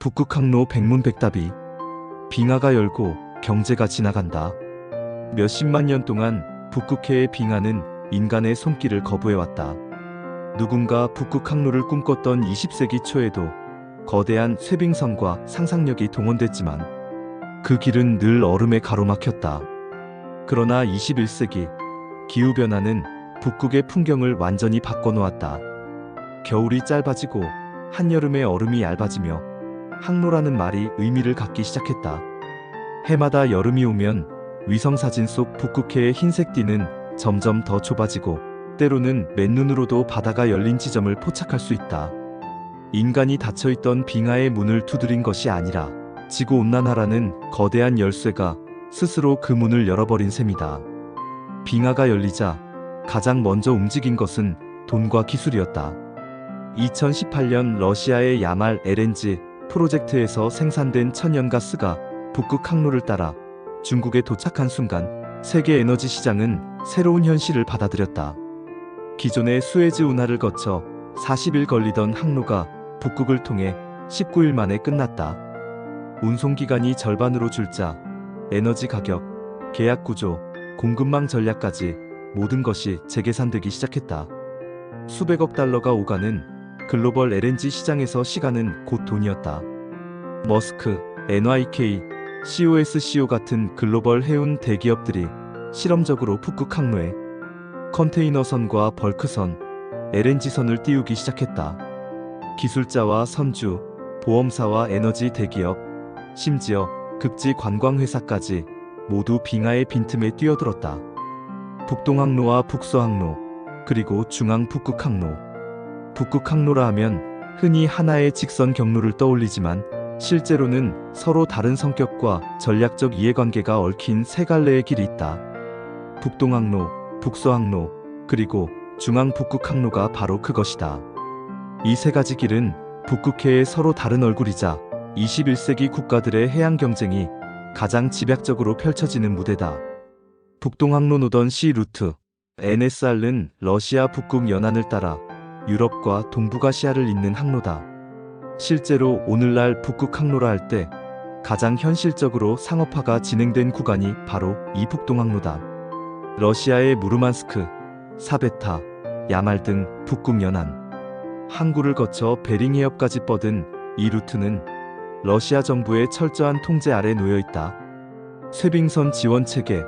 북극 항로 백문백답이 빙하가 열고 경제가 지나간다. 몇십만 년 동안 북극해의 빙하는 인간의 손길을 거부해왔다. 누군가 북극 항로를 꿈꿨던 20세기 초에도 거대한 쇠빙선과 상상력이 동원됐지만 그 길은 늘 얼음에 가로막혔다. 그러나 21세기 기후변화는 북극의 풍경을 완전히 바꿔놓았다. 겨울이 짧아지고 한여름의 얼음이 얇아지며 항로라는 말이 의미를 갖기 시작했다. 해마다 여름이 오면 위성사진 속 북극해의 흰색 띠는 점점 더 좁아지고 때로는 맨눈으로도 바다가 열린 지점을 포착할 수 있다. 인간이 닫혀있던 빙하의 문을 두드린 것이 아니라 지구온난화라는 거대한 열쇠가 스스로 그 문을 열어버린 셈이다. 빙하가 열리자 가장 먼저 움직인 것은 돈과 기술이었다. 2018년 러시아의 야말 LNG 프로젝트에서 생산된 천연가스가 북극 항로를 따라 중국에 도착한 순간 세계 에너지 시장은 새로운 현실을 받아들였다. 기존의 수에즈 운하를 거쳐 40일 걸리던 항로가 북극을 통해 19일 만에 끝났다. 운송기간이 절반으로 줄자 에너지 가격, 계약 구조, 공급망 전략까지 모든 것이 재계산되기 시작했다. 수백억 달러가 오가는 글로벌 LNG 시장에서 시간은 곧 돈이었다. 머스크, NYK, COSCO 같은 글로벌 해운 대기업들이 실험적으로 북극 항로에 컨테이너선과 벌크선, LNG선을 띄우기 시작했다. 기술자와 선주, 보험사와 에너지 대기업, 심지어 극지 관광회사까지 모두 빙하의 빈틈에 뛰어들었다. 북동항로와 북서항로, 그리고 중앙북극항로. 북극항로라 하면 흔히 하나의 직선 경로를 떠올리지만 실제로는 서로 다른 성격과 전략적 이해관계가 얽힌 세 갈래의 길이 있다. 북동항로, 북서항로, 그리고 중앙북극항로가 바로 그것이다. 이 세 가지 길은 북극해의 서로 다른 얼굴이자 21세기 국가들의 해양 경쟁이 가장 집약적으로 펼쳐지는 무대다. 북동항로 노던 시 루트, NSR은 러시아 북극 연안을 따라 유럽과 동북아시아를 잇는 항로다. 실제로 오늘날 북극 항로라 할 때 가장 현실적으로 상업화가 진행된 구간이 바로 이 북동항로다. 러시아의 무르만스크, 사베타, 야말 등 북극 연안, 항구를 거쳐 베링 해협까지 뻗은 이 루트는 러시아 정부의 철저한 통제 아래 놓여 있다. 쇠빙선 지원 체계,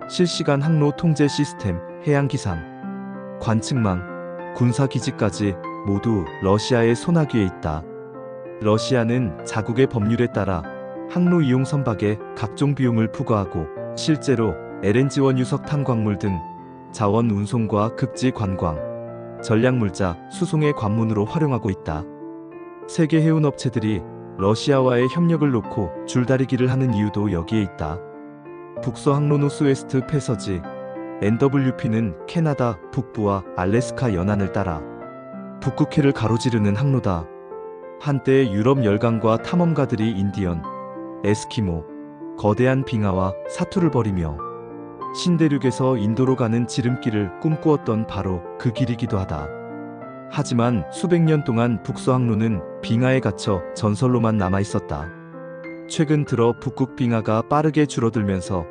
실시간 항로 통제 시스템, 해양 기상, 관측망, 군사 기지까지 모두 러시아의 손아귀에 있다. 러시아는 자국의 법률에 따라 항로 이용 선박에 각종 비용을 부과하고 실제로 LNG원 유석 탄광물 등 자원 운송과 극지 관광, 전략물자 수송의 관문으로 활용하고 있다. 세계 해운업체들이 러시아와의 협력을 놓고 줄다리기를 하는 이유도 여기에 있다. 북서항로 노스웨스트 패서지, NWP는 캐나다 북부와 알래스카 연안을 따라 북극해를 가로지르는 항로다. 한때 유럽 열강과 탐험가들이 인디언, 에스키모, 거대한 빙하와 사투를 벌이며 신대륙에서 인도로 가는 지름길을 꿈꾸었던 바로 그 길이기도 하다. 하지만 수백 년 동안 북서항로는 빙하에 갇혀 전설로만 남아있었다. 최근 들어 북극 빙하가 빠르게 줄어들면서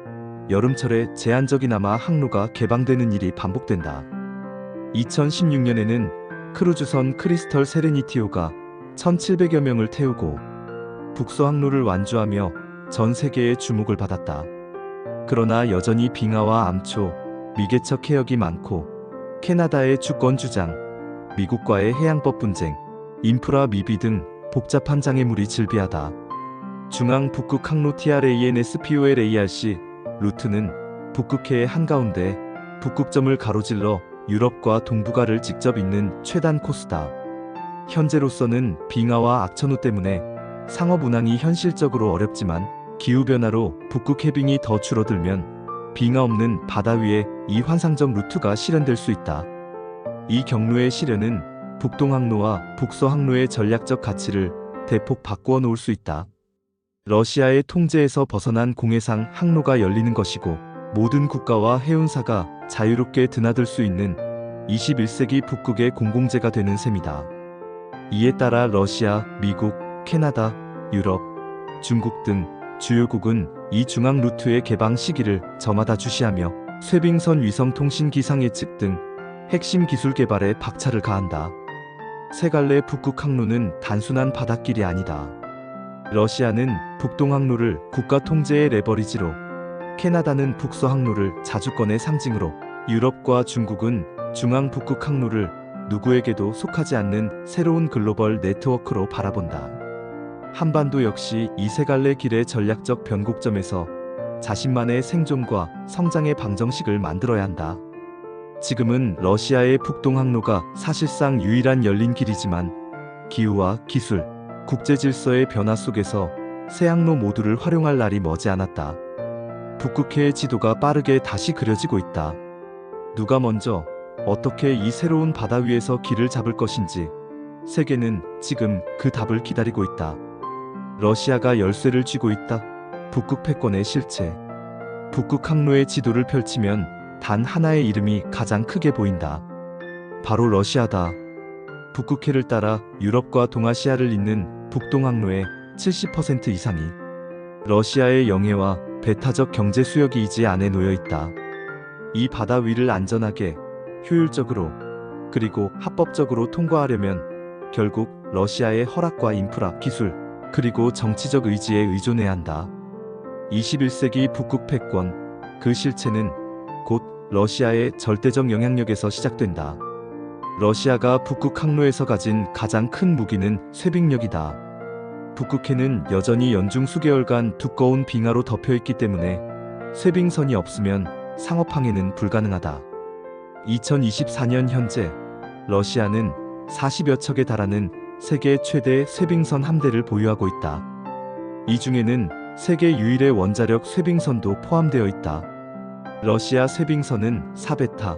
여름철에 제한적이나마 항로가 개방되는 일이 반복된다. 2016년에는 크루즈선 크리스털 세레니티호가 1700여 명을 태우고 북서항로를 완주하며 전 세계의 주목을 받았다. 그러나 여전히 빙하와 암초, 미개척 해역이 많고 캐나다의 주권 주장, 미국과의 해양법 분쟁, 인프라 미비 등 복잡한 장애물이 즐비하다. 중앙 북극 항로 TRANSPOLARC 루트는 북극해의 한가운데 북극점을 가로질러 유럽과 동북아를 직접 잇는 최단 코스다. 현재로서는 빙하와 악천후 때문에 상업 운항이 현실적으로 어렵지만 기후변화로 북극 해빙이 더 줄어들면 빙하 없는 바다 위에 이 환상적 루트가 실현될 수 있다. 이 경로의 실현은 북동항로와 북서항로의 전략적 가치를 대폭 바꾸어 놓을 수 있다. 러시아의 통제에서 벗어난 공해상 항로가 열리는 것이고 모든 국가와 해운사가 자유롭게 드나들 수 있는 21세기 북극의 공공재가 되는 셈이다. 이에 따라 러시아, 미국, 캐나다, 유럽, 중국 등 주요국은 이 중앙 루트의 개방 시기를 저마다 주시하며 쇄빙선 위성통신 기상 예측 등 핵심 기술 개발에 박차를 가한다. 세 갈래 북극 항로는 단순한 바닷길이 아니다. 러시아는 북동 항로를 국가 통제의 레버리지로, 캐나다는 북서 항로를 자주권의 상징으로, 유럽과 중국은 중앙 북극 항로를 누구에게도 속하지 않는 새로운 글로벌 네트워크로 바라본다. 한반도 역시 이 세 갈래 길의 전략적 변곡점에서 자신만의 생존과 성장의 방정식을 만들어야 한다. 지금은 러시아의 북동 항로가 사실상 유일한 열린 길이지만 기후와 기술, 국제 질서의 변화 속에서 새 항로 모두를 활용할 날이 머지않았다. 북극해의 지도가 빠르게 다시 그려지고 있다. 누가 먼저 어떻게 이 새로운 바다 위에서 길을 잡을 것인지 세계는 지금 그 답을 기다리고 있다. 러시아가 열쇠를 쥐고 있다. 북극 패권의 실체. 북극 항로의 지도를 펼치면 단 하나의 이름이 가장 크게 보인다. 바로 러시아다. 북극해를 따라 유럽과 동아시아를 잇는 북동 항로의 70% 이상이 러시아의 영해와 배타적 경제 수역이 이 안에 놓여 있다. 이 바다 위를 안전하게, 효율적으로, 그리고 합법적으로 통과하려면 결국 러시아의 허락과 인프라, 기술, 그리고 정치적 의지에 의존해야 한다. 21세기 북극 패권, 그 실체는 곧 러시아의 절대적 영향력에서 시작된다. 러시아가 북극 항로에서 가진 가장 큰 무기는 쇄빙력이다. 북극해는 여전히 연중 수개월간 두꺼운 빙하로 덮여있기 때문에 쇄빙선이 없으면 상업항해는 불가능하다. 2024년 현재 러시아는 40여 척에 달하는 세계 최대 쇄빙선 함대를 보유하고 있다. 이 중에는 세계 유일의 원자력 쇄빙선도 포함되어 있다. 러시아 쇄빙선은 사베타,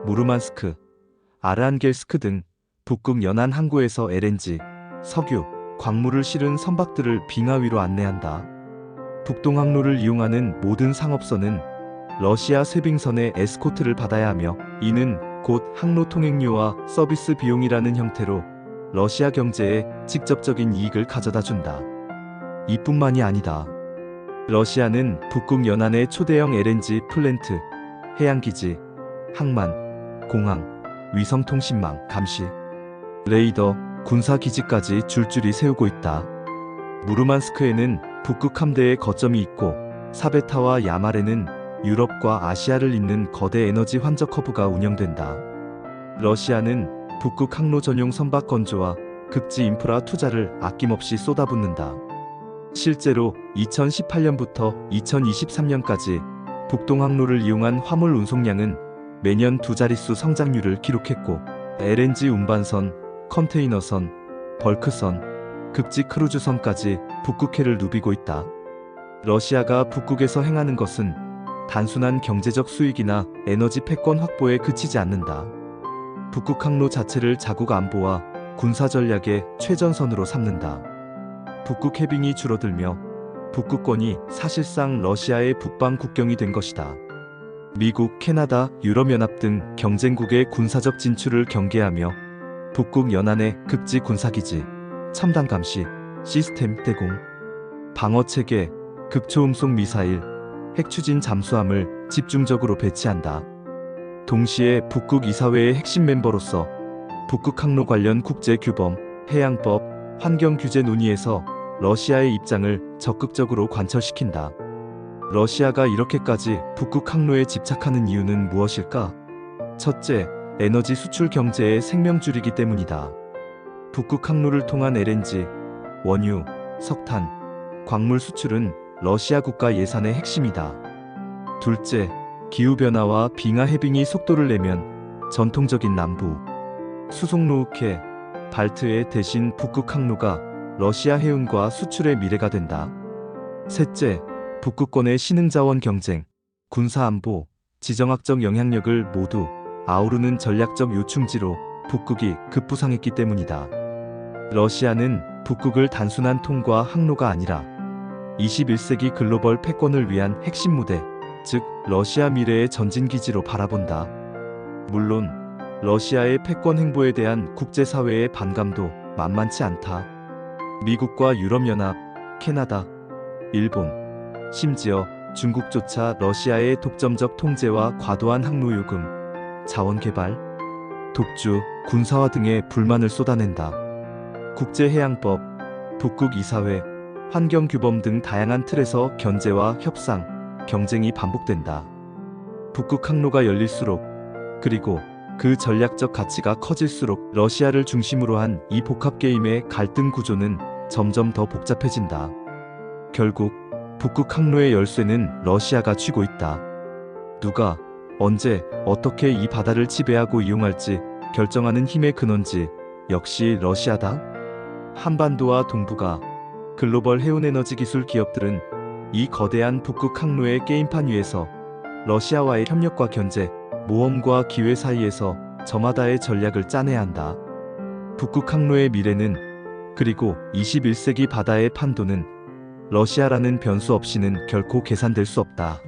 무르만스크, 아르한겔스크 등 북극 연안 항구에서 LNG, 석유, 광물을 실은 선박들을 빙하 위로 안내한다. 북동 항로를 이용하는 모든 상업선은 러시아 쇄빙선의 에스코트를 받아야 하며 이는 곧 항로 통행료와 서비스 비용이라는 형태로 러시아 경제에 직접적인 이익을 가져다 준다. 이뿐만이 아니다. 러시아는 북극 연안의 초대형 LNG 플랜트, 해양기지, 항만, 공항, 위성통신망, 감시, 레이더, 군사기지까지 줄줄이 세우고 있다. 무르만스크에는 북극 함대의 거점이 있고 사베타와 야말에는 유럽과 아시아를 잇는 거대 에너지 환적 허브가 운영된다. 러시아는 북극 항로 전용 선박 건조와 극지 인프라 투자를 아낌없이 쏟아붓는다. 실제로 2018년부터 2023년까지 북동 항로를 이용한 화물 운송량은 매년 두 자릿수 성장률을 기록했고 LNG 운반선, 컨테이너선, 벌크선, 극지 크루즈선까지 북극해를 누비고 있다. 러시아가 북극에서 행하는 것은 단순한 경제적 수익이나 에너지 패권 확보에 그치지 않는다. 북극 항로 자체를 자국 안보와 군사 전략의 최전선으로 삼는다. 북극 해빙이 줄어들며 북극권이 사실상 러시아의 북방 국경이 된 것이다. 미국, 캐나다, 유럽연합 등 경쟁국의 군사적 진출을 경계하며 북극 연안의 극지 군사기지, 첨단 감시, 시스템 대공, 방어체계, 극초음속 미사일, 핵추진 잠수함을 집중적으로 배치한다. 동시에 북극 이사회의 핵심 멤버로서 북극 항로 관련 국제 규범, 해양법, 환경 규제 논의에서 러시아의 입장을 적극적으로 관철시킨다. 러시아가 이렇게까지 북극 항로에 집착하는 이유는 무엇일까? 첫째, 에너지 수출 경제의 생명줄이기 때문이다. 북극 항로를 통한 LNG, 원유, 석탄, 광물 수출은 러시아 국가 예산의 핵심이다. 둘째, 기후변화와 빙하 해빙이 속도를 내면 전통적인 남부 수송로우케, 발트해 대신 북극 항로가 러시아 해운과 수출의 미래가 된다. 셋째, 북극권의 신흥자원 경쟁, 군사안보, 지정학적 영향력을 모두 아우르는 전략적 요충지로 북극이 급부상했기 때문이다. 러시아는 북극을 단순한 통과 항로가 아니라 21세기 글로벌 패권을 위한 핵심 무대, 즉 러시아 미래의 전진기지로 바라본다. 물론 러시아의 패권 행보에 대한 국제사회의 반감도 만만치 않다. 미국과 유럽연합, 캐나다, 일본, 심지어 중국조차 러시아의 독점적 통제와 과도한 항로 요금, 자원 개발, 독주, 군사화 등의 불만을 쏟아낸다. 국제해양법, 북극 이사회, 환경규범 등 다양한 틀에서 견제와 협상, 경쟁이 반복된다. 북극 항로가 열릴수록, 그리고 그 전략적 가치가 커질수록 러시아를 중심으로 한 이 복합 게임의 갈등 구조는 점점 더 복잡해진다. 결국 북극 항로의 열쇠는 러시아가 쥐고 있다. 누가, 언제, 어떻게 이 바다를 지배하고 이용할지 결정하는 힘의 근원지 역시 러시아다. 한반도와 동북아, 글로벌 해운에너지 기술 기업들은 이 거대한 북극 항로의 게임판 위에서 러시아와의 협력과 견제, 모험과 기회 사이에서 저마다의 전략을 짜내야 한다. 북극 항로의 미래는, 그리고 21세기 바다의 판도는 러시아라는 변수 없이는 결코 계산될 수 없다.